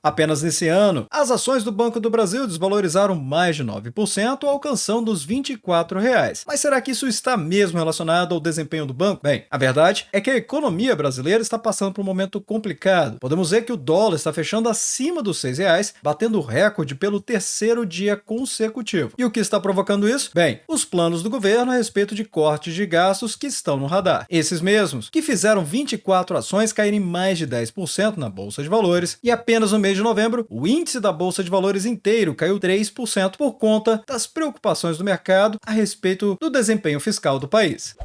Apenas nesse ano, as ações do Banco do Brasil desvalorizaram mais de 9%, alcançando os R$ 24. Mas será que isso está mesmo relacionado ao desempenho do banco? Bem, a verdade é que a economia brasileira está passando por um momento complicado. Podemos ver que o dólar está fechando acima dos R$ 6, batendo o recorde pelo terceiro dia consecutivo. E o que está provocando isso? Bem, os planos do governo a respeito de cortes de gastos que estão no radar. Esses mesmos que fizeram 24 ações caírem mais de 10% na Bolsa de Valores, e apenas no mês de novembro, o índice da Bolsa de Valores inteiro caiu 3% por conta das preocupações do mercado a respeito do desempenho fiscal do país.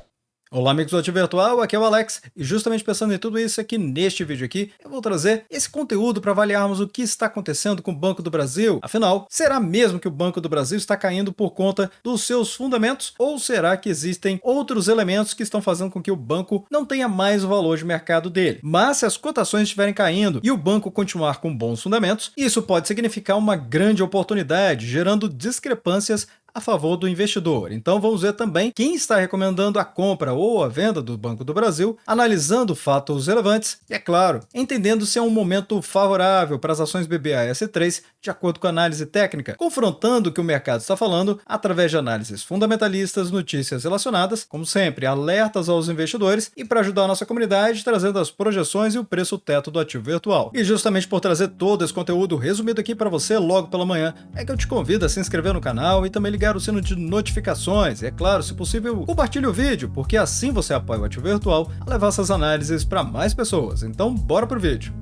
Olá amigos do Ativo Virtual, aqui é o Alex, e justamente pensando em tudo isso aqui neste vídeo aqui, eu vou trazer esse conteúdo para avaliarmos o que está acontecendo com o Banco do Brasil. Afinal, será mesmo que o Banco do Brasil está caindo por conta dos seus fundamentos? Ou será que existem outros elementos que estão fazendo com que o banco não tenha mais o valor de mercado dele? Mas se as cotações estiverem caindo e o banco continuar com bons fundamentos, isso pode significar uma grande oportunidade, gerando discrepâncias a favor do investidor. Então vamos ver também quem está recomendando a compra ou a venda do Banco do Brasil, analisando fatos relevantes e, é claro, entendendo se é um momento favorável para as ações BBAS3 de acordo com a análise técnica, confrontando o que o mercado está falando através de análises fundamentalistas, notícias relacionadas, como sempre, alertas aos investidores e para ajudar a nossa comunidade, trazendo as projeções e o preço teto do ativo virtual. E justamente por trazer todo esse conteúdo resumido aqui para você logo pela manhã, é que eu te convido a se inscrever no canal e também ligar o sino de notificações. E é claro, se possível, compartilhe o vídeo, porque assim você apoia o Ativo Virtual a levar essas análises para mais pessoas. Então, bora pro vídeo.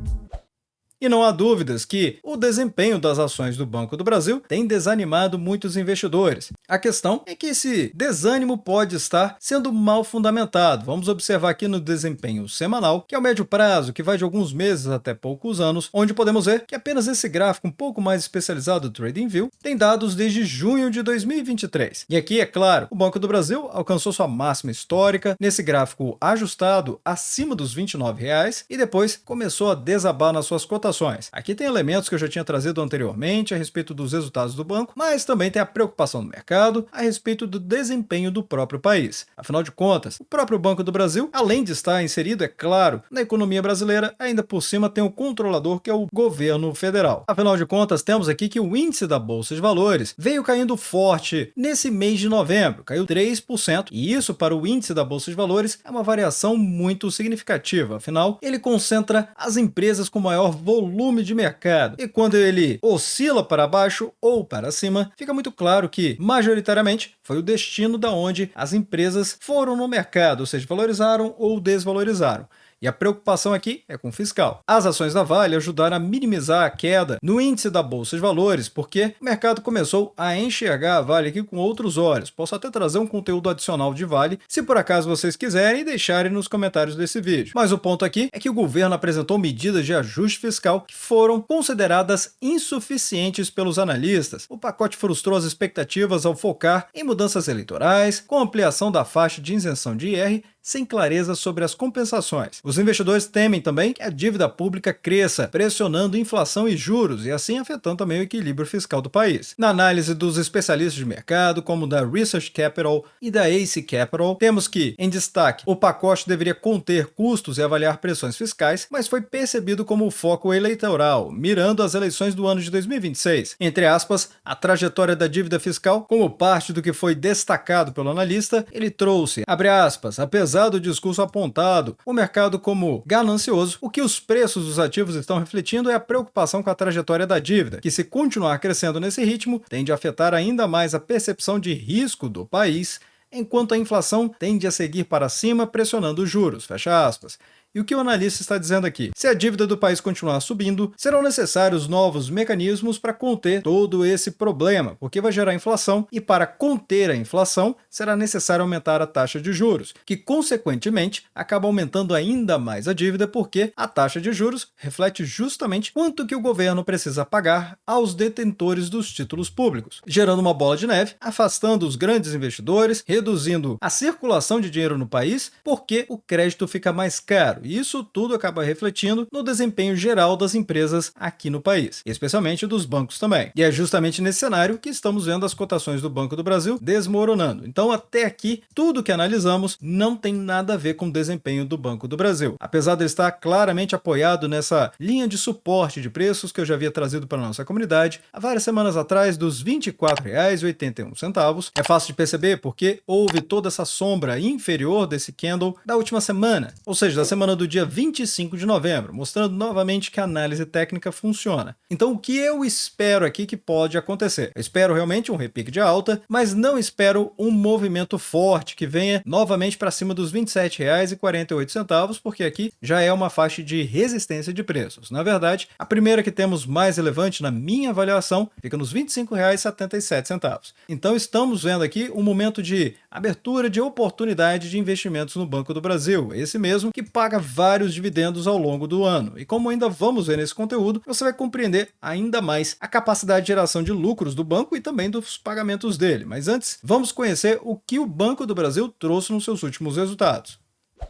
E não há dúvidas que o desempenho das ações do Banco do Brasil tem desanimado muitos investidores. A questão é que esse desânimo pode estar sendo mal fundamentado. Vamos observar aqui no desempenho semanal, que é o médio prazo, que vai de alguns meses até poucos anos, onde podemos ver que apenas esse gráfico um pouco mais especializado do TradingView tem dados desde junho de 2023. E aqui, é claro, o Banco do Brasil alcançou sua máxima histórica nesse gráfico ajustado acima dos R$ 29 e depois começou a desabar nas suas cotações. Aqui tem elementos que eu já tinha trazido anteriormente a respeito dos resultados do banco, mas também tem a preocupação do mercado a respeito do desempenho do próprio país. Afinal de contas, o próprio Banco do Brasil, além de estar inserido, é claro, na economia brasileira, ainda por cima tem o controlador, que é o governo federal. Afinal de contas, temos aqui que o índice da Bolsa de Valores veio caindo forte nesse mês de novembro, caiu 3%, e isso para o índice da Bolsa de Valores é uma variação muito significativa. Afinal, ele concentra as empresas com maior volume de mercado, e quando ele oscila para baixo ou para cima, fica muito claro que, majoritariamente, foi o destino da onde as empresas foram no mercado, ou seja, valorizaram ou desvalorizaram. E a preocupação aqui é com o fiscal. As ações da Vale ajudaram a minimizar a queda no índice da Bolsa de Valores, porque o mercado começou a enxergar a Vale aqui com outros olhos. Posso até trazer um conteúdo adicional de Vale, se por acaso vocês quiserem, e deixarem nos comentários desse vídeo. Mas o ponto aqui é que o governo apresentou medidas de ajuste fiscal que foram consideradas insuficientes pelos analistas. O pacote frustrou as expectativas ao focar em mudanças eleitorais, com ampliação da faixa de isenção de IR, sem clareza sobre as compensações. Os investidores temem também que a dívida pública cresça, pressionando inflação e juros, e assim afetando também o equilíbrio fiscal do país. Na análise dos especialistas de mercado, como da Research Capital e da Ace Capital, temos que, em destaque, o pacote deveria conter custos e avaliar pressões fiscais, mas foi percebido como foco eleitoral, mirando as eleições do ano de 2026. Entre aspas, a trajetória da dívida fiscal, como parte do que foi destacado pelo analista, ele trouxe, abre aspas, apesar do discurso apontado o mercado como ganancioso, o que os preços dos ativos estão refletindo é a preocupação com a trajetória da dívida, que se continuar crescendo nesse ritmo, tende a afetar ainda mais a percepção de risco do país, enquanto a inflação tende a seguir para cima, pressionando os juros, fecha aspas. E o que o analista está dizendo aqui? Se a dívida do país continuar subindo, serão necessários novos mecanismos para conter todo esse problema, porque vai gerar inflação, e para conter a inflação, será necessário aumentar a taxa de juros, que consequentemente acaba aumentando ainda mais a dívida, porque a taxa de juros reflete justamente quanto que o governo precisa pagar aos detentores dos títulos públicos, gerando uma bola de neve, afastando os grandes investidores, reduzindo a circulação de dinheiro no país, porque o crédito fica mais caro. e isso tudo acaba refletindo no desempenho geral das empresas aqui no país, especialmente dos bancos também. E é justamente nesse cenário que estamos vendo as cotações do Banco do Brasil desmoronando. Então, até aqui, tudo que analisamos não tem nada a ver com o desempenho do Banco do Brasil. Apesar de ele estar claramente apoiado nessa linha de suporte de preços que eu já havia trazido para a nossa comunidade há várias semanas atrás, dos R$ 24,81, é fácil de perceber porque houve toda essa sombra inferior desse candle da última semana, ou seja, da semana do dia 25 de novembro, mostrando novamente que a análise técnica funciona. Então, o que eu espero aqui que pode acontecer? Eu espero realmente um repique de alta, mas não espero um movimento forte que venha novamente para cima dos R$ 27,48, porque aqui já é uma faixa de resistência de preços. Na verdade, a primeira que temos mais relevante na minha avaliação fica nos R$ 25,77. Então, estamos vendo aqui um momento de abertura de oportunidade de investimentos no Banco do Brasil, esse mesmo que paga vários dividendos ao longo do ano. E como ainda vamos ver nesse conteúdo, você vai compreender ainda mais a capacidade de geração de lucros do banco e também dos pagamentos dele. Mas antes, vamos conhecer o que o Banco do Brasil trouxe nos seus últimos resultados.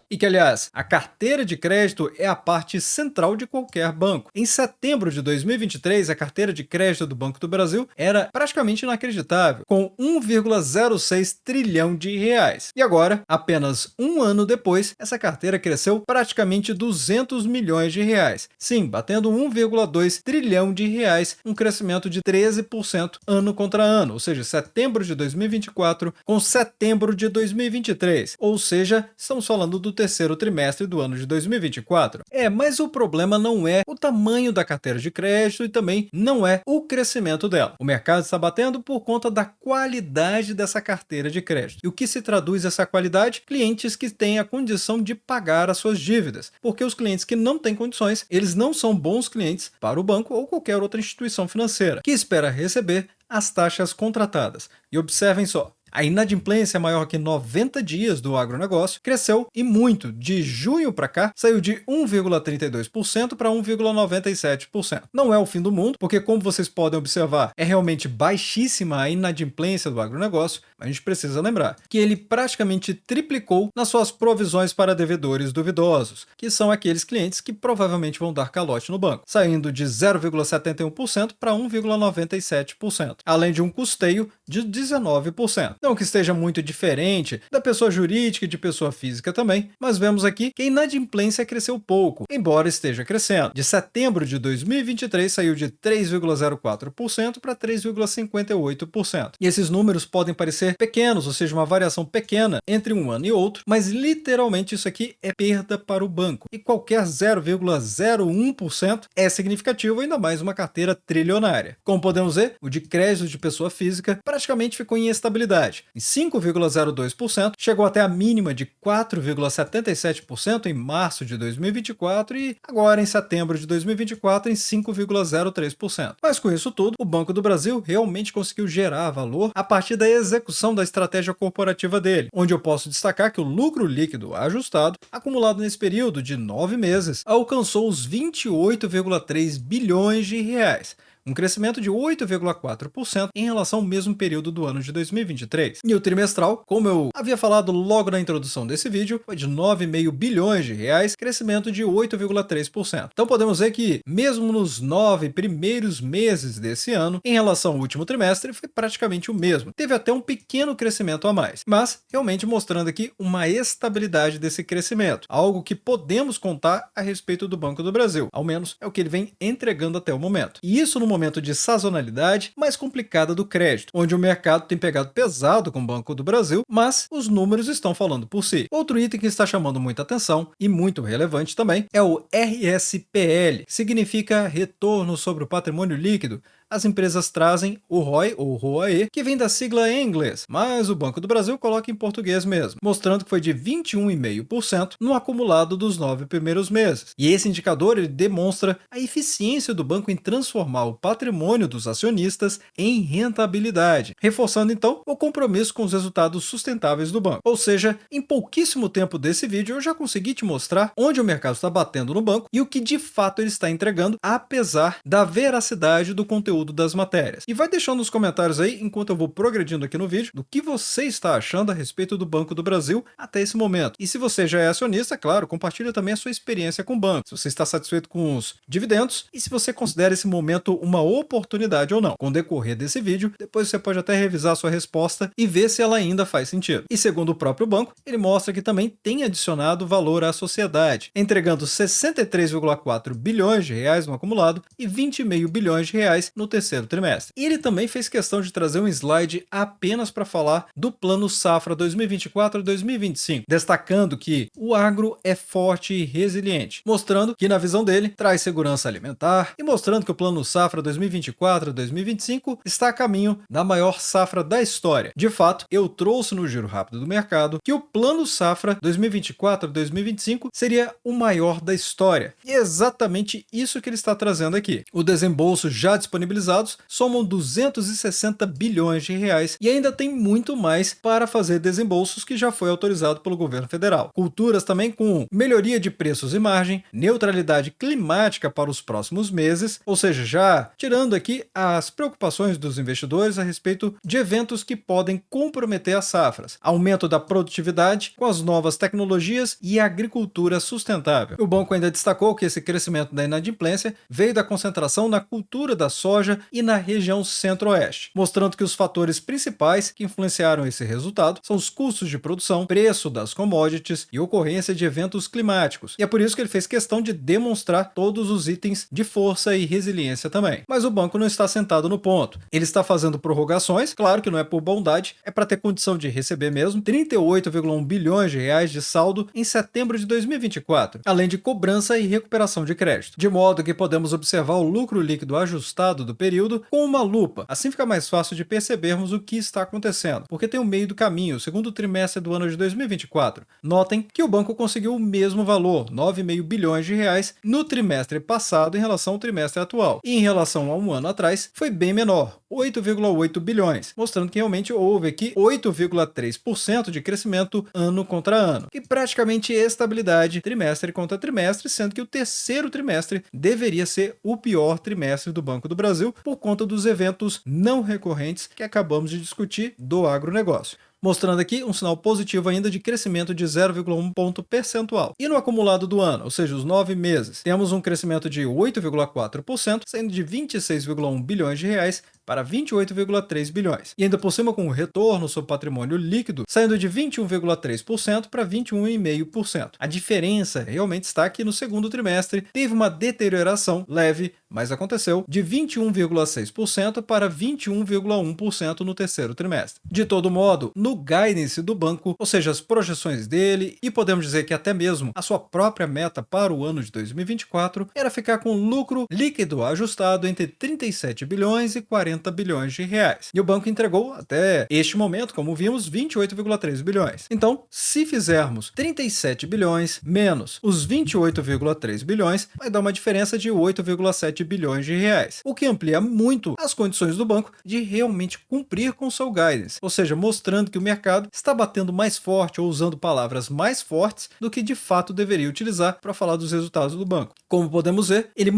E que, aliás, a carteira de crédito é a parte central de qualquer banco. Em setembro de 2023, a carteira de crédito do Banco do Brasil era praticamente inacreditável, com 1,06 trilhão de reais. E agora, apenas um ano depois, essa carteira cresceu praticamente 200 milhões de reais. Sim, batendo 1,2 trilhão de reais, um crescimento de 13% ano contra ano, ou seja, setembro de 2024 com setembro de 2023. Ou seja, estamos falando do terceiro trimestre do ano de 2024. Mas o problema não é o tamanho da carteira de crédito e também não é o crescimento dela. O mercado está batendo por conta da qualidade dessa carteira de crédito. E o que se traduz essa qualidade? Clientes que têm a condição de pagar as suas dívidas. Porque os clientes que não têm condições, eles não são bons clientes para o banco ou qualquer outra instituição financeira, que espera receber as taxas contratadas. E observem só, a inadimplência maior que 90 dias do agronegócio cresceu e muito. De junho para cá, saiu de 1,32% para 1,97%. Não é o fim do mundo, porque como vocês podem observar, é realmente baixíssima a inadimplência do agronegócio, mas a gente precisa lembrar que ele praticamente triplicou nas suas provisões para devedores duvidosos, que são aqueles clientes que provavelmente vão dar calote no banco, saindo de 0,71% para 1,97%, além de um custeio de 19%. Não que esteja muito diferente da pessoa jurídica e de pessoa física também, mas vemos aqui que a inadimplência cresceu pouco, embora esteja crescendo. De setembro de 2023 saiu de 3,04% para 3,58%. E esses números podem parecer pequenos, ou seja, uma variação pequena entre um ano e outro, mas literalmente isso aqui é perda para o banco. E qualquer 0,01% é significativo, ainda mais uma carteira trilionária. Como podemos ver, o de crédito de pessoa física praticamente ficou em estabilidade. Em 5,02%, chegou até a mínima de 4,77% em março de 2024 e agora em setembro de 2024 em 5,03%. Mas com isso tudo, o Banco do Brasil realmente conseguiu gerar valor a partir da execução da estratégia corporativa dele, onde eu posso destacar que o lucro líquido ajustado, acumulado nesse período de 9 meses, alcançou os 28,3 bilhões de reais. Um crescimento de 8,4% em relação ao mesmo período do ano de 2023. E o trimestral, como eu havia falado logo na introdução desse vídeo, foi de 9,5 bilhões de reais, crescimento de 8,3%. Então podemos ver que, mesmo nos 9 primeiros meses desse ano, em relação ao último trimestre, foi praticamente o mesmo. Teve até um pequeno crescimento a mais, mas realmente mostrando aqui uma estabilidade desse crescimento, algo que podemos contar a respeito do Banco do Brasil, ao menos é o que ele vem entregando até o momento. E isso no momento de sazonalidade mais complicada do crédito, onde o mercado tem pegado pesado com o Banco do Brasil, mas os números estão falando por si. Outro item que está chamando muita atenção e muito relevante também é o RSPL, que significa Retorno sobre o Patrimônio Líquido. As empresas trazem o ROI, ou ROAE, que vem da sigla em inglês, mas o Banco do Brasil coloca em português mesmo, mostrando que foi de 21,5% no acumulado dos 9 primeiros meses. E esse indicador ele demonstra a eficiência do banco em transformar o patrimônio dos acionistas em rentabilidade, reforçando então o compromisso com os resultados sustentáveis do banco. Ou seja, em pouquíssimo tempo desse vídeo eu já consegui te mostrar onde o mercado está batendo no banco e o que de fato ele está entregando, apesar da veracidade do conteúdo das matérias. E vai deixando nos comentários aí, enquanto eu vou progredindo aqui no vídeo, do que você está achando a respeito do Banco do Brasil até esse momento. E se você já é acionista, claro, compartilha também a sua experiência com o banco, se você está satisfeito com os dividendos e se você considera esse momento uma oportunidade ou não. Com o decorrer desse vídeo, depois você pode até revisar a sua resposta e ver se ela ainda faz sentido. E segundo o próprio banco, ele mostra que também tem adicionado valor à sociedade, entregando 63,4 bilhões de reais no acumulado e 20,5 bilhões de reais no terceiro trimestre. E ele também fez questão de trazer um slide apenas para falar do Plano Safra 2024-2025, destacando que o agro é forte e resiliente, mostrando que, na visão dele, traz segurança alimentar e mostrando que o Plano Safra 2024-2025 está a caminho da maior safra da história. De fato, eu trouxe no giro rápido do mercado que o Plano Safra 2024-2025 seria o maior da história. E é exatamente isso que ele está trazendo aqui. O desembolso já disponibilizados somam 260 bilhões de reais e ainda tem muito mais para fazer desembolsos que já foi autorizado pelo governo federal. Culturas também com melhoria de preços e margem, neutralidade climática para os próximos meses, ou seja, já tirando aqui as preocupações dos investidores a respeito de eventos que podem comprometer as safras, aumento da produtividade com as novas tecnologias e agricultura sustentável. O banco ainda destacou que esse crescimento da inadimplência veio da concentração na cultura da soja e na região centro-oeste, mostrando que os fatores principais que influenciaram esse resultado são os custos de produção, preço das commodities e ocorrência de eventos climáticos. E é por isso que ele fez questão de demonstrar todos os itens de força e resiliência também. Mas o banco não está sentado no ponto. Ele está fazendo prorrogações, claro que não é por bondade, é para ter condição de receber mesmo 38,1 bilhões de reais de saldo em setembro de 2024, além de cobrança e recuperação de crédito. De modo que podemos observar o lucro líquido ajustado do período com uma lupa. Assim fica mais fácil de percebermos o que está acontecendo, porque tem o meio do caminho, o segundo trimestre do ano de 2024. Notem que o banco conseguiu o mesmo valor, 9,5 bilhões de reais, no trimestre passado em relação ao trimestre atual. E em relação a um ano atrás, foi bem menor, 8,8 bilhões, mostrando que realmente houve aqui 8,3% de crescimento ano contra ano, e praticamente estabilidade trimestre contra trimestre, sendo que o terceiro trimestre deveria ser o pior trimestre do Banco do Brasil por conta dos eventos não recorrentes que acabamos de discutir do agronegócio, mostrando aqui um sinal positivo ainda de crescimento de 0,1 ponto percentual. E no acumulado do ano, ou seja, os 9 meses, temos um crescimento de 8,4%, saindo de 26,1 bilhões de reais para 28,3 bilhões. E ainda por cima com o retorno sobre patrimônio líquido, saindo de 21,3% para 21,5%. A diferença realmente está que no segundo trimestre teve uma deterioração leve, mas aconteceu, de 21,6% para 21,1% no terceiro trimestre. De todo modo, no guidance do banco, ou seja, as projeções dele, e podemos dizer que até mesmo a sua própria meta para o ano de 2024, era ficar com lucro líquido ajustado entre 37 bilhões e 40 bilhões de reais. E o banco entregou, até este momento, como vimos, 28,3 bilhões. Então, se fizermos 37 bilhões menos os 28,3 bilhões, vai dar uma diferença de 8,7 bilhões de reais, o que amplia muito as condições do banco de realmente cumprir com seu guidance, ou seja, mostrando que o mercado está batendo mais forte ou usando palavras mais fortes do que de fato deveria utilizar para falar dos resultados do banco. Como podemos ver, ele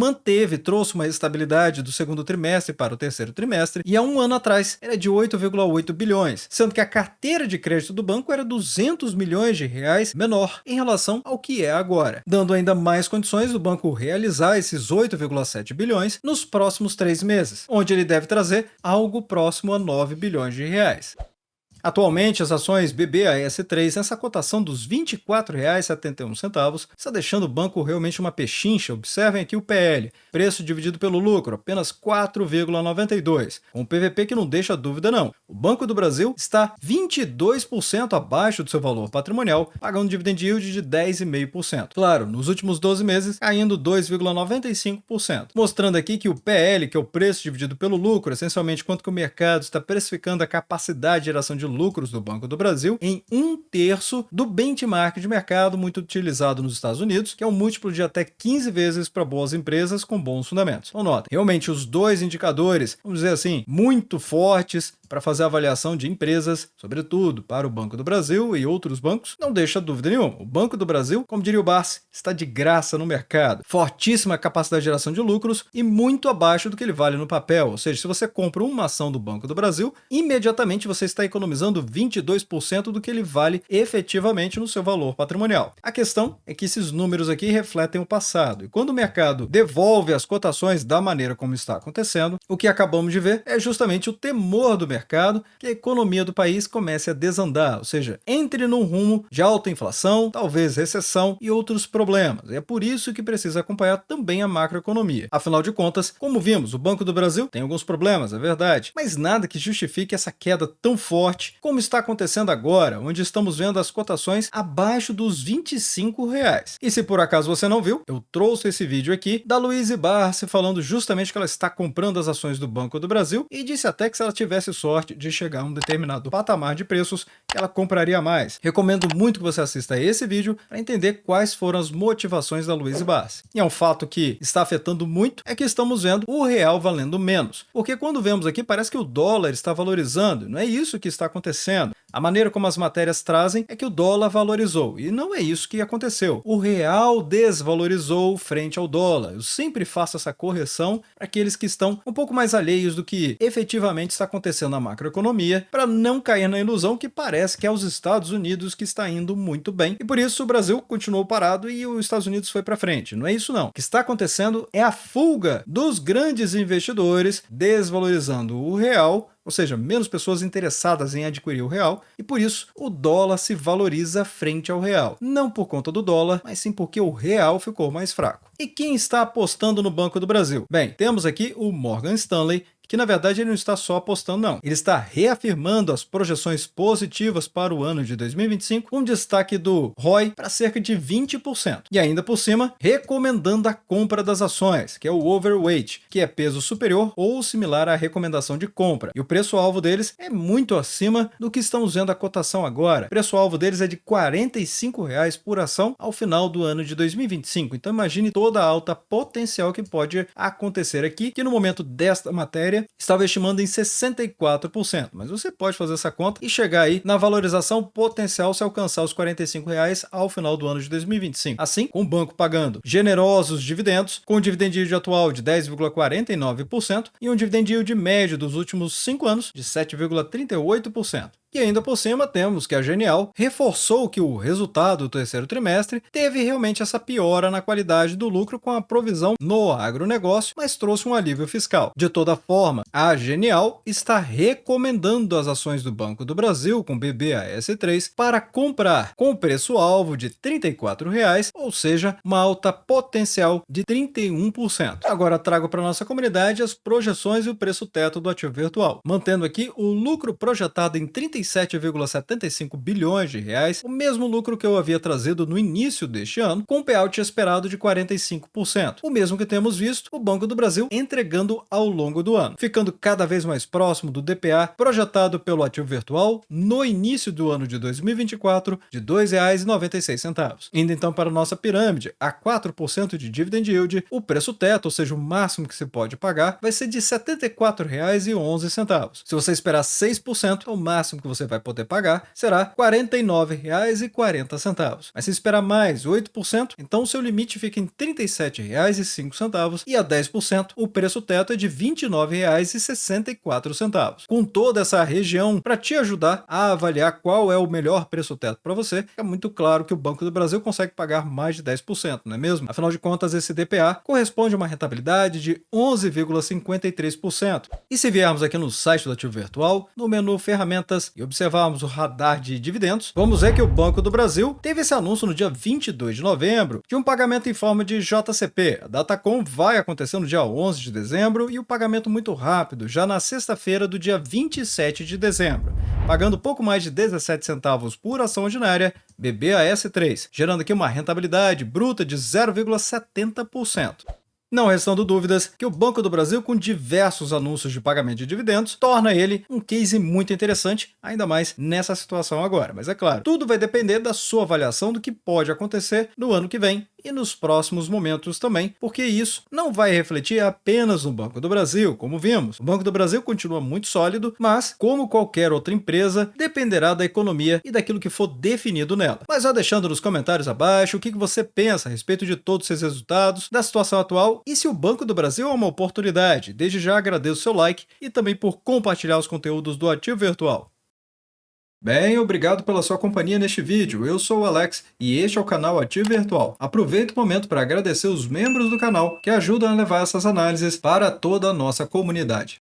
trouxe uma estabilidade do segundo trimestre para o terceiro trimestre, e há um ano atrás era de 8,8 bilhões, sendo que a carteira de crédito do banco era 200 milhões de reais menor em relação ao que é agora, dando ainda mais condições do banco realizar esses 8,7 bilhões nos próximos 3 meses, onde ele deve trazer algo próximo a 9 bilhões de reais. Atualmente, as ações BBAS3, nessa cotação dos R$ 24,71, está deixando o banco realmente uma pechincha. Observem aqui o PL, preço dividido pelo lucro, apenas 4,92, com o PVP que não deixa dúvida não. O Banco do Brasil está 22% abaixo do seu valor patrimonial, pagando dividend yield de 10,5%. Claro, nos últimos 12 meses, caindo 2,95%. Mostrando aqui que o PL, que é o preço dividido pelo lucro, essencialmente quanto que o mercado está precificando a capacidade de geração de lucro lucros do Banco do Brasil em 1/3 do benchmark de mercado muito utilizado nos Estados Unidos, que é um múltiplo de até 15 vezes para boas empresas com bons fundamentos. Então nota, realmente os dois indicadores, vamos dizer assim, muito fortes para fazer a avaliação de empresas, sobretudo para o Banco do Brasil e outros bancos, não deixa dúvida nenhuma. O Banco do Brasil, como diria o Barsi, está de graça no mercado. Fortíssima capacidade de geração de lucros e muito abaixo do que ele vale no papel. Ou seja, se você compra uma ação do Banco do Brasil, imediatamente você está economizando 22% do que ele vale efetivamente no seu valor patrimonial. A questão é que esses números aqui refletem o passado. E quando o mercado devolve as cotações da maneira como está acontecendo, o que acabamos de ver é justamente o temor do mercado que a economia do país comece a desandar, ou seja, entre num rumo de alta inflação, talvez recessão e outros problemas. E é por isso que precisa acompanhar também a macroeconomia. Afinal de contas, como vimos, o Banco do Brasil tem alguns problemas, é verdade, mas nada que justifique essa queda tão forte como está acontecendo agora, onde estamos vendo as cotações abaixo dos R$ 25. E se por acaso você não viu, eu trouxe esse vídeo aqui da Louise Barsi falando justamente que ela está comprando as ações do Banco do Brasil e disse até que se ela tivesse sorte de chegar a um determinado patamar de preços, ela compraria mais. Recomendo muito que você assista a esse vídeo para entender quais foram as motivações da Louise Barsi. E é um fato que está afetando muito é que estamos vendo o real valendo menos. Porque quando vemos aqui parece que o dólar está valorizando. Não é isso que está acontecendo. A maneira como as matérias trazem é que o dólar valorizou. E não é isso que aconteceu. O real desvalorizou frente ao dólar. Eu sempre faço essa correção para aqueles que estão um pouco mais alheios do que efetivamente está acontecendo na macroeconomia, para não cair na ilusão que parece que é os Estados Unidos que está indo muito bem. E por isso o Brasil continuou parado e os Estados Unidos foi para frente. Não é isso não. O que está acontecendo é a fuga dos grandes investidores desvalorizando o real, ou seja, menos pessoas interessadas em adquirir o real, e por isso o dólar se valoriza frente ao real. Não por conta do dólar, mas sim porque o real ficou mais fraco. E quem está apostando no Banco do Brasil? Bem, temos aqui o Morgan Stanley, que na verdade ele não está só apostando não, ele está reafirmando as projeções positivas para o ano de 2025, com destaque do ROI para cerca de 20%. E ainda por cima, recomendando a compra das ações, que é o overweight, que é peso superior ou similar à recomendação de compra. E o preço-alvo deles é muito acima do que estamos vendo a cotação agora. O preço-alvo deles é de R$ 45 por ação ao final do ano de 2025. Então imagine toda a alta potencial que pode acontecer aqui, que no momento desta matéria estava estimando em 64%, mas você pode fazer essa conta e chegar aí na valorização potencial se alcançar os R$ 45 ao final do ano de 2025. Assim, com o banco pagando generosos dividendos, com o dividend yield atual de 10,49% e um dividend yield médio dos últimos 5 anos de 7,38%. E ainda por cima temos que a Genial reforçou que o resultado do terceiro trimestre teve realmente essa piora na qualidade do lucro com a provisão no agronegócio, mas trouxe um alívio fiscal. De toda forma, a Genial está recomendando as ações do Banco do Brasil com BBAS3 para comprar com preço-alvo de R$ 34, ou seja, uma alta potencial de 31%. Agora trago para nossa comunidade as projeções e o preço teto do ativo virtual, mantendo aqui o lucro projetado em 37,75 bilhões de reais, o mesmo lucro que eu havia trazido no início deste ano, com um payout esperado de 45%, o mesmo que temos visto o Banco do Brasil entregando ao longo do ano, ficando cada vez mais próximo do DPA projetado pelo ativo virtual no início do ano de 2024 de R$ 2,96. Indo então para a nossa pirâmide, a 4% de dividend yield, o preço teto, ou seja, o máximo que se pode pagar, vai ser de R$ 74,11. Se você esperar 6%, o máximo que você vai poder pagar será R$ 49,40. Mas se esperar mais 8%, então o seu limite fica em R$ 37,05 e a 10% o preço teto é de R$ 29,64. Com toda essa região para te ajudar a avaliar qual é o melhor preço teto para você, é muito claro que o Banco do Brasil consegue pagar mais de 10%, não é mesmo? Afinal de contas, esse DPA corresponde a uma rentabilidade de 11,53%. E se viermos aqui no site do ativo virtual, no menu ferramentas e observarmos o radar de dividendos, vamos ver que o Banco do Brasil teve esse anúncio no dia 22 de novembro de um pagamento em forma de JCP. A Datacom vai acontecer no dia 11 de dezembro e o pagamento muito rápido, já na sexta-feira do dia 27 de dezembro, pagando pouco mais de 17 centavos por ação ordinária, BBAS3, gerando aqui uma rentabilidade bruta de 0,70%. Não restando dúvidas que o Banco do Brasil, com diversos anúncios de pagamento de dividendos, torna ele um case muito interessante, ainda mais nessa situação agora. Mas é claro, tudo vai depender da sua avaliação do que pode acontecer no ano que vem e nos próximos momentos também, porque isso não vai refletir apenas no Banco do Brasil, como vimos. O Banco do Brasil continua muito sólido, mas, como qualquer outra empresa, dependerá da economia e daquilo que for definido nela. Mas já deixando nos comentários abaixo o que você pensa a respeito de todos esses resultados, da situação atual e se o Banco do Brasil é uma oportunidade. Desde já agradeço o seu like e também por compartilhar os conteúdos do Ativo Virtual. Bem, obrigado pela sua companhia neste vídeo. Eu sou o Alex e este é o canal Ativo Virtual. Aproveito o momento para agradecer os membros do canal que ajudam a levar essas análises para toda a nossa comunidade.